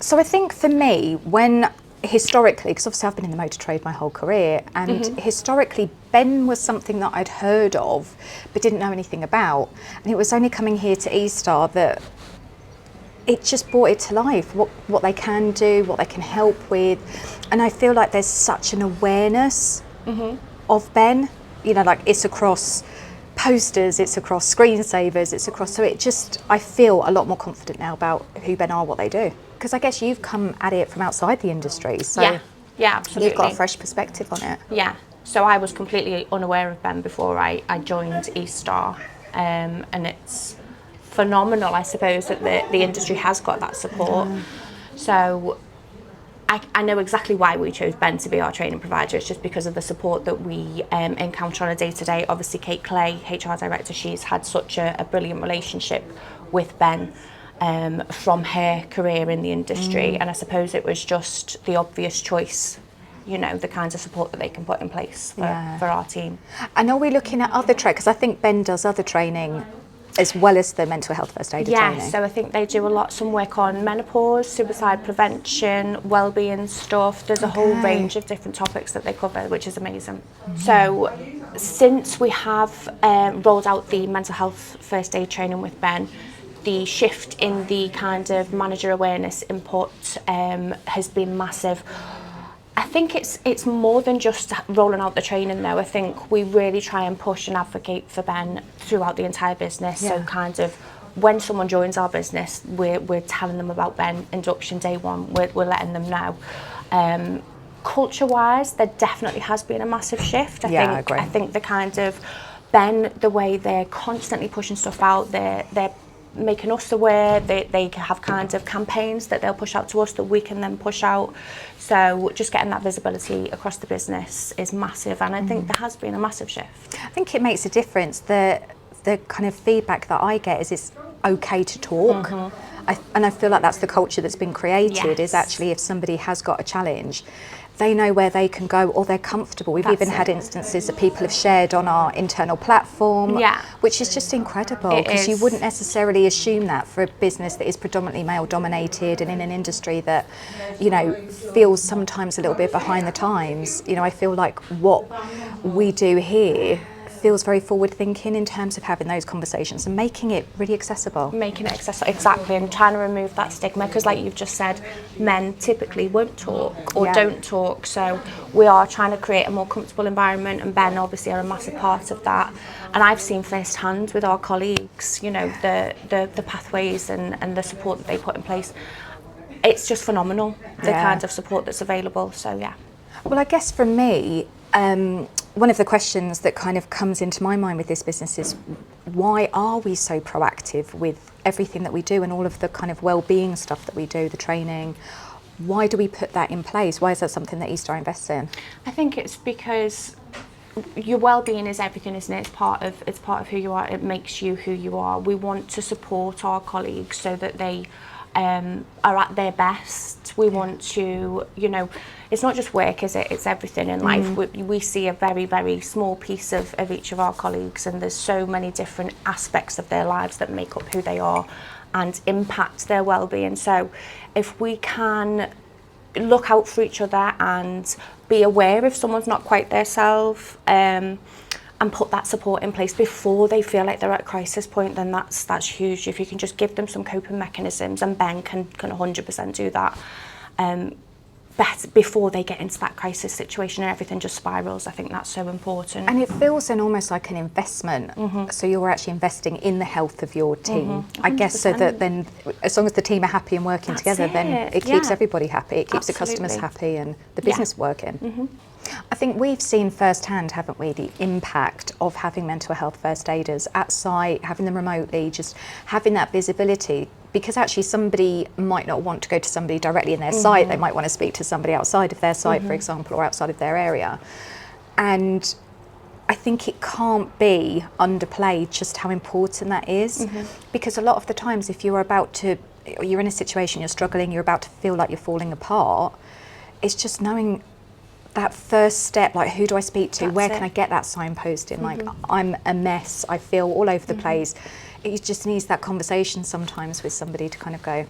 So I think for me, when historically, because obviously I've been in the motor trade my whole career, and historically Ben was something that I'd heard of but didn't know anything about, and it was only coming here to eStar that it just brought it to life, what they can do, what they can help with. And I feel like there's such an awareness of Ben, you know, like it's across posters, it's across screensavers, it's across, so it just, I feel a lot more confident now about who Ben are, what they do. Because I guess you've come at it from outside the industry, so yeah, absolutely. You've got a fresh perspective on it. Yeah, so I was completely unaware of Ben before I joined eStar, and it's phenomenal, I suppose, that the industry has got that support. So I know exactly why we chose Ben to be our training provider. It's just because of the support that we encounter on a day-to-day. Obviously, Kate Clay, HR director, she's had such a brilliant relationship with Ben from her career in the industry, and I suppose it was just the obvious choice, you know, the kinds of support that they can put in place for our team. And are we looking at other training? Because I think Ben does other training as well as the mental health first aider training. Yeah, so I think they do some work on menopause, suicide prevention, wellbeing stuff. There's a whole range of different topics that they cover, which is amazing. So since we have rolled out the mental health first aid training with Ben, the shift in the kind of manager awareness input has been massive. I think it's more than just rolling out the training though. I think we really try and push and advocate for Ben throughout the entire business. So kind of when someone joins our business, we're telling them about Ben, induction day one, we're letting them know. Culture-wise, there definitely has been a massive shift. I agree. I think the kind of Ben, the way they're constantly pushing stuff out, they're making us aware, they have kind of campaigns that they'll push out to us that we can then push out. So just getting that visibility across the business is massive, and I think there has been a massive shift. I think it makes a difference. The kind of feedback that I get is it's okay to talk. And I feel like that's the culture that's been created, is actually if somebody has got a challenge, they know where they can go, or they're comfortable. We've even had instances that people have shared on our internal platform, which is just incredible, because you wouldn't necessarily assume that for a business that is predominantly male dominated and in an industry that, you know, feels sometimes a little bit behind the times. You know, I feel like what we do here feels very forward thinking in terms of having those conversations and making it really accessible. Making it accessible, exactly, and trying to remove that stigma, because like you've just said, men typically won't talk or don't talk, so we are trying to create a more comfortable environment, and Ben obviously are a massive part of that. And I've seen firsthand with our colleagues, you know, the pathways and the support that they put in place. It's just phenomenal, the kind of support that's available, so yeah. Well, I guess for me, one of the questions that kind of comes into my mind with this business is, why are we so proactive with everything that we do and all of the kind of well-being stuff that we do, the training? Why do we put that in place? Why is that something that eStar invests in? I think it's because your well-being is everything, isn't it? It's part of who you are. It makes you who you are. We want to support our colleagues so that they are at their best. We want to, you know, it's not just work, is it? It's everything in life. We see a very, very small piece of each of our colleagues, and there's so many different aspects of their lives that make up who they are and impact their well-being. So if we can look out for each other and be aware if someone's not quite their self, and put that support in place before they feel like they're at a crisis point, then that's huge. If you can just give them some coping mechanisms, and Ben can 100% do that, better before they get into that crisis situation and everything just spirals. I think that's so important. And it feels then almost like an investment. So you're actually investing in the health of your team. I guess, so that then as long as the team are happy and working together, then it keeps everybody happy. It keeps the customers happy and the business working. I think we've seen firsthand, haven't we, the impact of having mental health first aiders at site, having them remotely, just having that visibility, because actually somebody might not want to go to somebody directly in their site. They might want to speak to somebody outside of their site, for example, or outside of their area. And I think it can't be underplayed just how important that is, because a lot of the times if you're in a situation, you're struggling, you're about to feel like you're falling apart, it's just knowing that first step, like, who do I speak to? Where can I get that signpost in? Like, I'm a mess, I feel all over the place. It just needs that conversation sometimes with somebody to kind of go,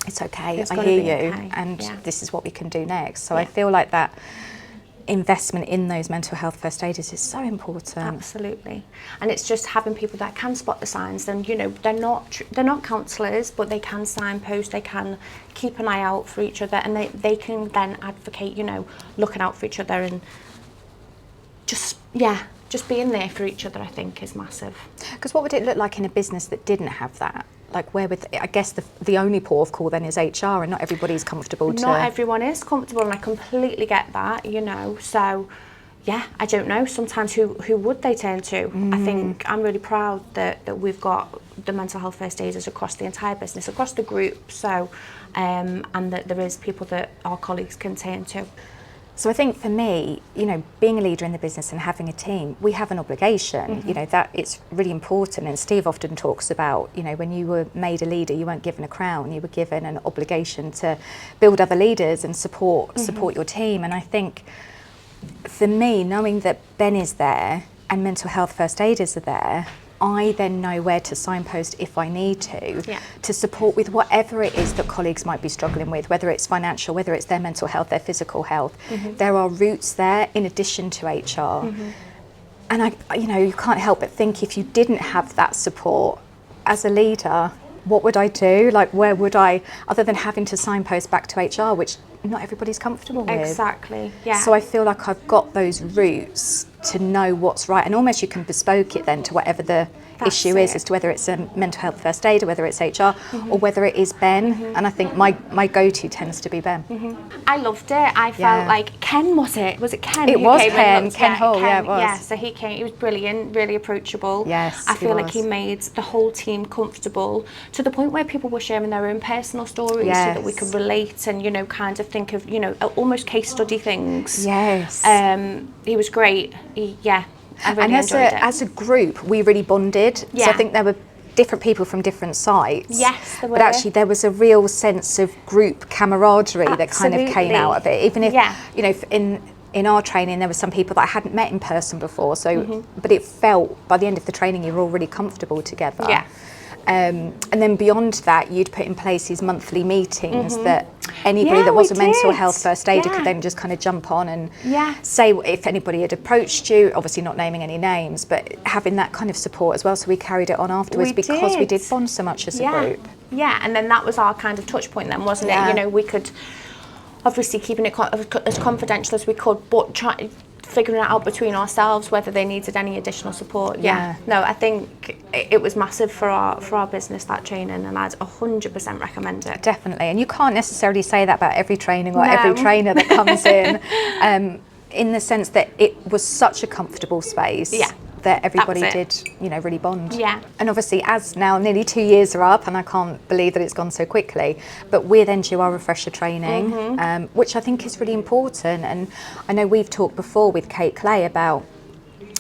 it's okay, It's I gonna hear be you, okay. and Yeah. this is what we can do next. So I feel like that investment in those mental health first aiders is so important. Absolutely. And it's just having people that can spot the signs. And you know, they're not counsellors, but they can signpost, they can keep an eye out for each other, and they can then advocate, you know, looking out for each other, and just being there for each other, I think, is massive. Because what would it look like in a business that didn't have that? Like, where would, I guess the only port of call then is HR, and not everybody's comfortable to... Not everyone is comfortable, and I completely get that, you know. So, yeah, I don't know. Sometimes who would they turn to? I think I'm really proud that we've got the mental health first aiders across the entire business, across the group. So, and that there is people that our colleagues can turn to. So I think for me, you know, being a leader in the business and having a team, we have an obligation, you know, that it's really important. And Steve often talks about, you know, when you were made a leader, you weren't given a crown, you were given an obligation to build other leaders and support your team. And I think for me, knowing that Ben is there and mental health first aiders are there, I then know where to signpost if I need to support with whatever it is that colleagues might be struggling with, whether it's financial, whether it's their mental health, their physical health. There are routes there in addition to HR. And you know, you can't help but think, if you didn't have that support as a leader, what would I do? Like, where would I, other than having to signpost back to HR, which not everybody's comfortable with. Exactly, yeah. So I feel like I've got those routes to know what's right, and almost you can bespoke it then to whatever the issue is, as to whether it's a mental health first aid, or whether it's HR, or whether it is Ben. And I think my go-to tends to be Ben. I loved it. I felt like Ken, was it Ken? It was Ken Hull, yeah, it was. Yeah, so he came, he was brilliant, really approachable. Yes, I feel like he made the whole team comfortable, to the point where people were sharing their own personal stories, so that we could relate and, you know, kind of think of, you know, almost case study things. Yes. He was great. I really and enjoyed it. as a group, we really bonded. So I think there were different people from different sites. Yes, there were. But actually there was a real sense of group camaraderie that kind of came out of it. Even if, you know, in our training there were some people that I hadn't met in person before. So, but it felt, by the end of the training, you were all really comfortable together. Yeah. And then beyond that, you'd put in place these monthly meetings that anybody that was a mental health first aider could then just kind of jump on and say if anybody had approached you, obviously not naming any names, but having that kind of support as well. So we carried it on afterwards because we did bond so much as a group. Yeah, and then that was our kind of touch point then, wasn't it? You know, we could, obviously keeping it as confidential as we could, but figuring it out between ourselves whether they needed any additional support. No, I think it was massive for our business, that training, and I'd 100% recommend it. Definitely, and you can't necessarily say that about every training or every trainer that comes in the sense that it was such a comfortable space that everybody did, you know, really bond. And obviously, as now nearly 2 years are up, and I can't believe that it's gone so quickly, but we're then due our refresher training, which I think is really important. And I know we've talked before with Kate Clay about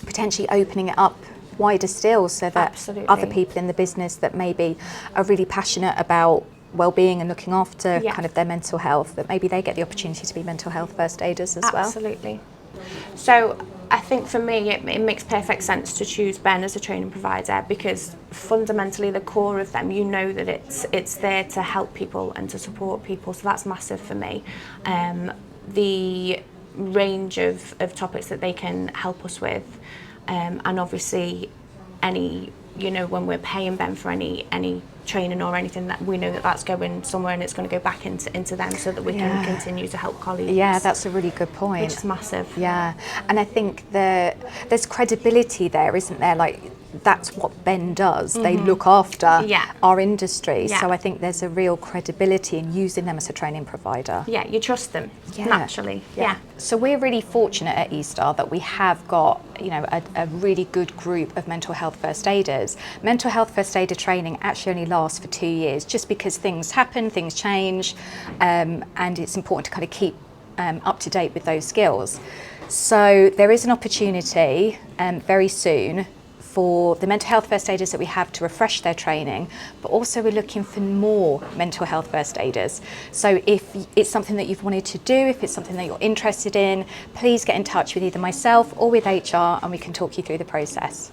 potentially opening it up wider still, so that other people in the business that maybe are really passionate about well-being and looking after kind of their mental health, that maybe they get the opportunity to be mental health first aiders as well. Absolutely. So I think for me it makes perfect sense to choose Ben as a training provider, because fundamentally the core of them, you know that it's there to help people and to support people, so that's massive for me. The range of topics that they can help us with, and obviously any, you know, when we're paying Ben for any training or anything, that we know that that's going somewhere and it's going to go back into them, so that we can continue to help colleagues. Yeah, that's a really good point. Which is massive. Yeah, and I think there's credibility there, isn't there? Like, that's what Ben does. They look after our industry. So I think there's a real credibility in using them as a training provider. Yeah, you trust them naturally. Yeah. So we're really fortunate at eStar that we have got, you know, a really good group of mental health first aiders. Mental health first aider training actually only lasts for 2 years, just because things happen, things change, and it's important to kind of keep up to date with those skills. So there is an opportunity very soon for the mental health first aiders that we have to refresh their training, but also we're looking for more mental health first aiders. So if it's something that you've wanted to do, if it's something that you're interested in, please get in touch with either myself or with HR, and we can talk you through the process.